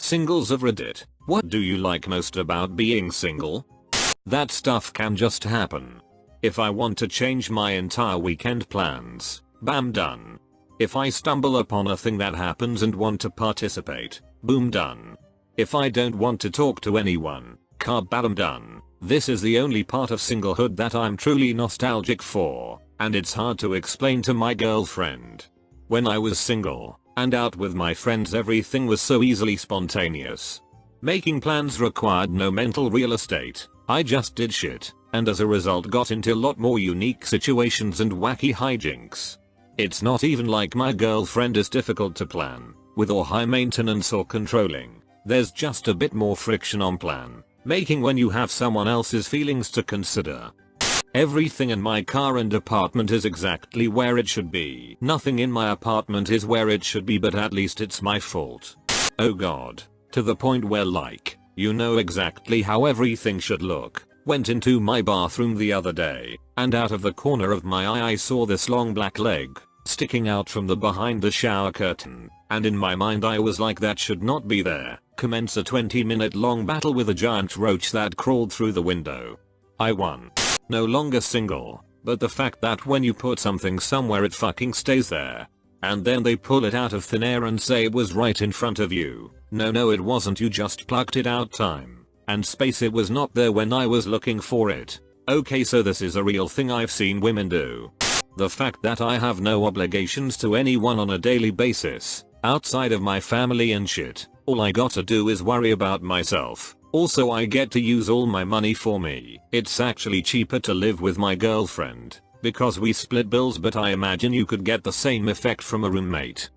Singles of Reddit, what do you like most about being single? That stuff can just happen. If I want to change my entire weekend plans, bam, done. If I stumble upon a thing that happens and want to participate, boom, done. If I don't want to talk to anyone, kabam, done. This is the only part of singlehood that I'm truly nostalgic for, and it's hard to explain to my girlfriend. When I was single and out with my friends, everything was so easily spontaneous. Making plans required no mental real estate. I just did shit, and as a result got into a lot more unique situations and wacky hijinks. It's not even like my girlfriend is difficult to plan with or high maintenance or controlling. There's just a bit more friction on plan making when you have someone else's feelings to consider. Everything in my car and apartment is exactly where it should be. Nothing in my apartment is where it should be, but at least it's my fault. Oh god. To the point where, like, you know exactly how everything should look. Went into my bathroom the other day, and out of the corner of my eye I saw this long black leg sticking out from the behind the shower curtain, and in my mind I was like, that should not be there. Commence a 20-minute long battle with a giant roach that crawled through the window. I won. No longer single, but the fact that when you put something somewhere it fucking stays there. And then they pull it out of thin air and say it was right in front of you. No, it wasn't, you just plucked it out. Time and space, it was not there when I was looking for it. Okay, so this is a real thing I've seen women do. The fact that I have no obligations to anyone on a daily basis, outside of my family and shit. All I gotta do is worry about myself. Also, I get to use all my money for me. It's actually cheaper to live with my girlfriend because we split bills, but I imagine you could get the same effect from a roommate.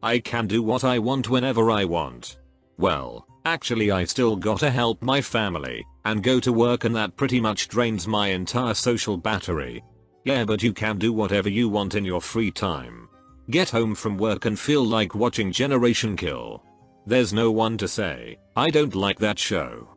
I can do what I want whenever I want. Well, actually I still gotta help my family and go to work, and that pretty much drains my entire social battery. Yeah, but you can do whatever you want in your free time. Get home from work and feel like watching Generation Kill. There's no one to say, I don't like that show.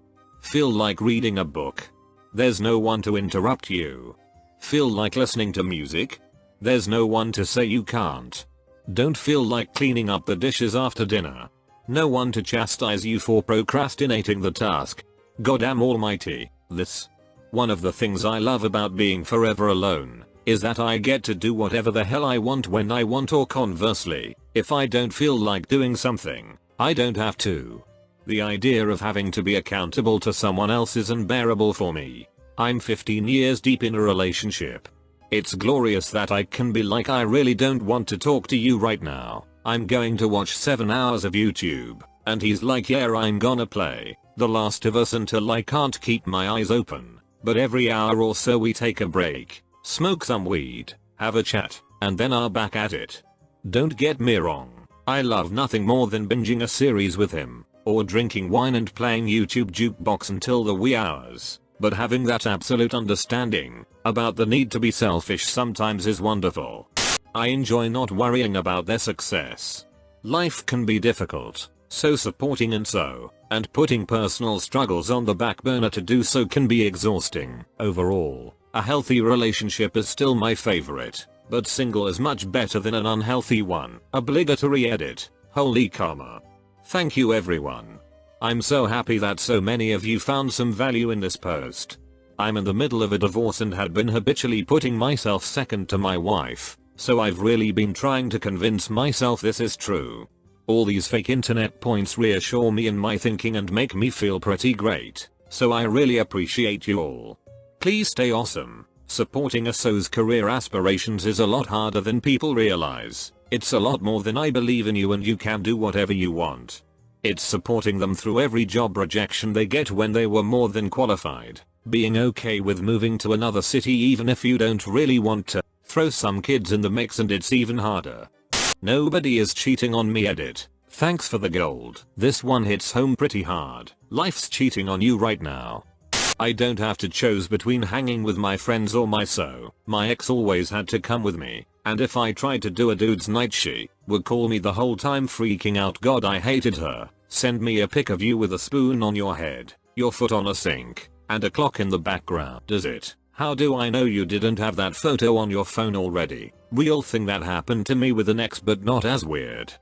Feel like reading a book. There's no one to interrupt you. Feel like listening to music. There's no one to say you can't. Don't feel like cleaning up the dishes after dinner. No one to chastise you for procrastinating the task. Goddamn almighty, this. One of the things I love about being forever alone is that I get to do whatever the hell I want when I want, or conversely, if I don't feel like doing something, I don't have to. The idea of having to be accountable to someone else is unbearable for me. I'm 15 years deep in a relationship. It's glorious that I can be like, I really don't want to talk to you right now. I'm going to watch 7 hours of YouTube. And he's like, yeah, I'm gonna play The Last of Us until I can't keep my eyes open. But every hour or so we take a break, smoke some weed, have a chat, and then are back at it. Don't get me wrong. I love nothing more than binging a series with him, or drinking wine and playing YouTube jukebox until the wee hours, but having that absolute understanding about the need to be selfish sometimes is wonderful. I enjoy not worrying about their success. Life can be difficult, so supporting and putting personal struggles on the back burner to do so can be exhausting. Overall, a healthy relationship is still my favorite. But single is much better than an unhealthy one. Obligatory edit. Holy karma. Thank you everyone. I'm so happy that so many of you found some value in this post. I'm in the middle of a divorce and had been habitually putting myself second to my wife, so I've really been trying to convince myself this is true. All these fake internet points reassure me in my thinking and make me feel pretty great, so I really appreciate you all. Please stay awesome. Supporting a SO's career aspirations is a lot harder than people realize. It's a lot more than I believe in you and you can do whatever you want. It's supporting them through every job rejection they get when they were more than qualified. Being okay with moving to another city even if you don't really want to. Throw some kids in the mix and it's even harder. Nobody is cheating on me, edit. Thanks for the gold. This one hits home pretty hard. Life's cheating on you right now. I don't have to choose between hanging with my friends or my SO. My ex always had to come with me, and if I tried to do a dude's night she would call me the whole time freaking out. God, I hated her. Send me a pic of you with a spoon on your head, your foot on a sink, and a clock in the background. Does it? How do I know you didn't have that photo on your phone already? Real thing that happened to me with an ex, but not as weird.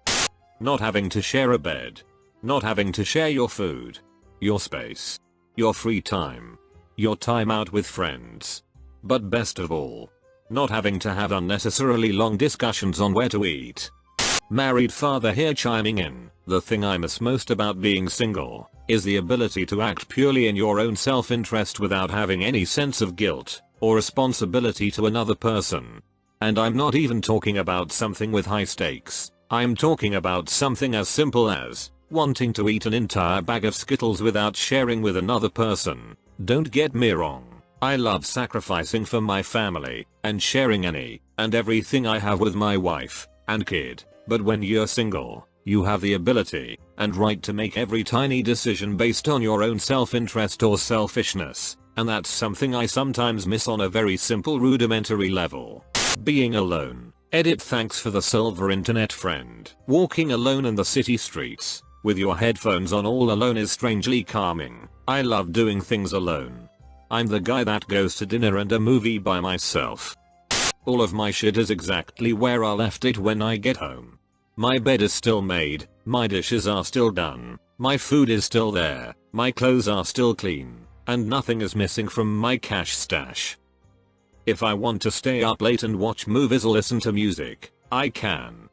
Not having to share a bed. Not having to share your food, your space, your free time, your time out with friends. But best of all, not having to have unnecessarily long discussions on where to eat. Married father here chiming in. The thing I miss most about being single is the ability to act purely in your own self-interest without having any sense of guilt or responsibility to another person. And I'm not even talking about something with high stakes. I'm talking about something as simple as wanting to eat an entire bag of Skittles without sharing with another person. Don't get me wrong. I love sacrificing for my family and sharing any and everything I have with my wife and kid. But when you're single, you have the ability and right to make every tiny decision based on your own self-interest or selfishness, and that's something I sometimes miss on a very simple rudimentary level. Being alone. Edit thanks for the silver internet friend. Walking alone in the city streets, with your headphones on all alone is strangely calming. I love doing things alone. I'm the guy that goes to dinner and a movie by myself. All of my shit is exactly where I left it when I get home. My bed is still made, my dishes are still done, my food is still there, my clothes are still clean, and nothing is missing from my cash stash. If I want to stay up late and watch movies or listen to music, I can.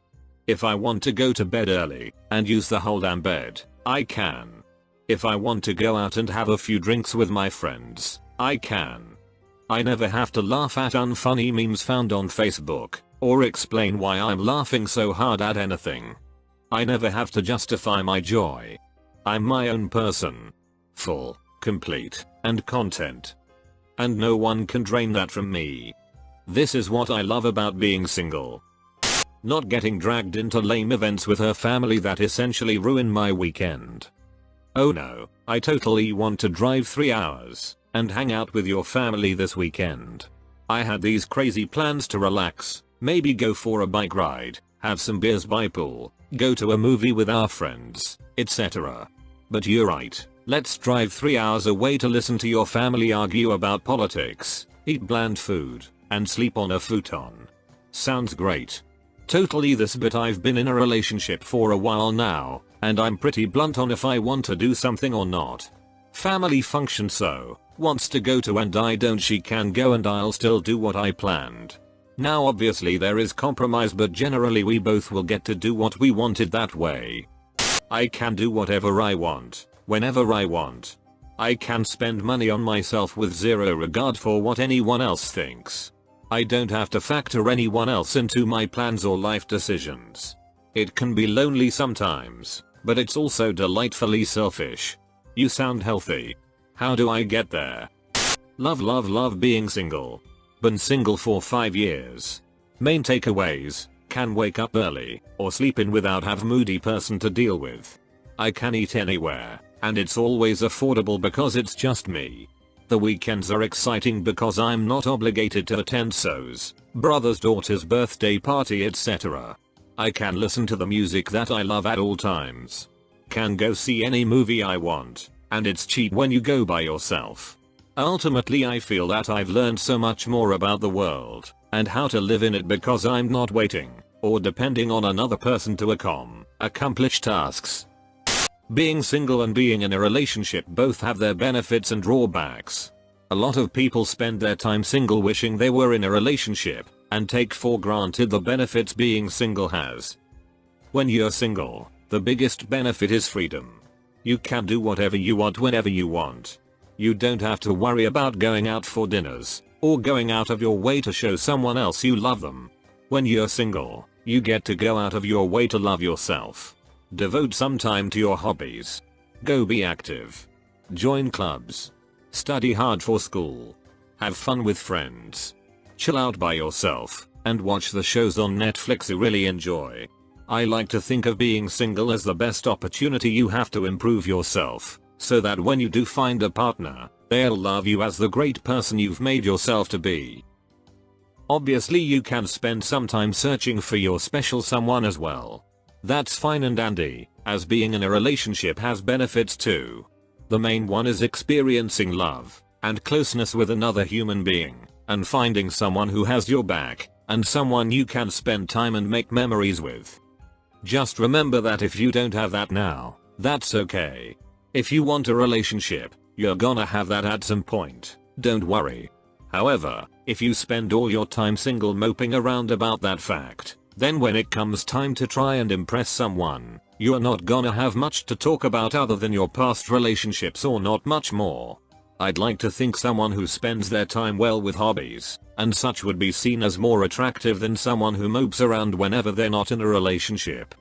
If I want to go to bed early and use the whole damn bed, I can. If I want to go out and have a few drinks with my friends, I can. I never have to laugh at unfunny memes found on Facebook, or explain why I'm laughing so hard at anything. I never have to justify my joy. I'm my own person. Full, complete, and content. And no one can drain that from me. This is what I love about being single. Not getting dragged into lame events with her family that essentially ruin my weekend. Oh no, I totally want to drive 3 hours and hang out with your family this weekend. I had these crazy plans to relax, maybe go for a bike ride, have some beers by pool, go to a movie with our friends, etc. But you're right, let's drive 3 hours away to listen to your family argue about politics, eat bland food, and sleep on a futon. Sounds great. Totally this, but I've been in a relationship for a while now, and I'm pretty blunt on if I want to do something or not. Family function so, wants to go to and I don't, she can go and I'll still do what I planned. Now obviously there is compromise, but generally we both will get to do what we wanted that way. I can do whatever I want, whenever I want. I can spend money on myself with zero regard for what anyone else thinks. I don't have to factor anyone else into my plans or life decisions. It can be lonely sometimes, but it's also delightfully selfish. You sound healthy. How do I get there? Love being single. Been single for 5 years. Main takeaways: can wake up early or sleep in without have moody person to deal with. I can eat anywhere, and it's always affordable because it's just me. The weekends are exciting because I'm not obligated to attend so's, brother's daughter's birthday party, etc. I can listen to the music that I love at all times. Can go see any movie I want, and it's cheap when you go by yourself. Ultimately I feel that I've learned so much more about the world and how to live in it because I'm not waiting or depending on another person to accomplish tasks. Being single and being in a relationship both have their benefits and drawbacks. A lot of people spend their time single wishing they were in a relationship and take for granted the benefits being single has. When you're single, the biggest benefit is freedom. You can do whatever you want whenever you want. You don't have to worry about going out for dinners or going out of your way to show someone else you love them. When you're single, you get to go out of your way to love yourself. Devote some time to your hobbies. Go be active. Join clubs. Study hard for school. Have fun with friends. Chill out by yourself and watch the shows on Netflix you really enjoy. I like to think of being single as the best opportunity you have to improve yourself, so that when you do find a partner, they'll love you as the great person you've made yourself to be. Obviously you can spend some time searching for your special someone as well. That's fine and dandy, as being in a relationship has benefits too. The main one is experiencing love and closeness with another human being, and finding someone who has your back, and someone you can spend time and make memories with. Just remember that if you don't have that now, That's okay. If you want a relationship, you're gonna have that at some point, don't worry. However, if you spend all your time single moping around about that fact, then when it comes time to try and impress someone, you're not gonna have much to talk about other than your past relationships or not much more. I'd like to think someone who spends their time well with hobbies and such would be seen as more attractive than someone who mopes around whenever they're not in a relationship.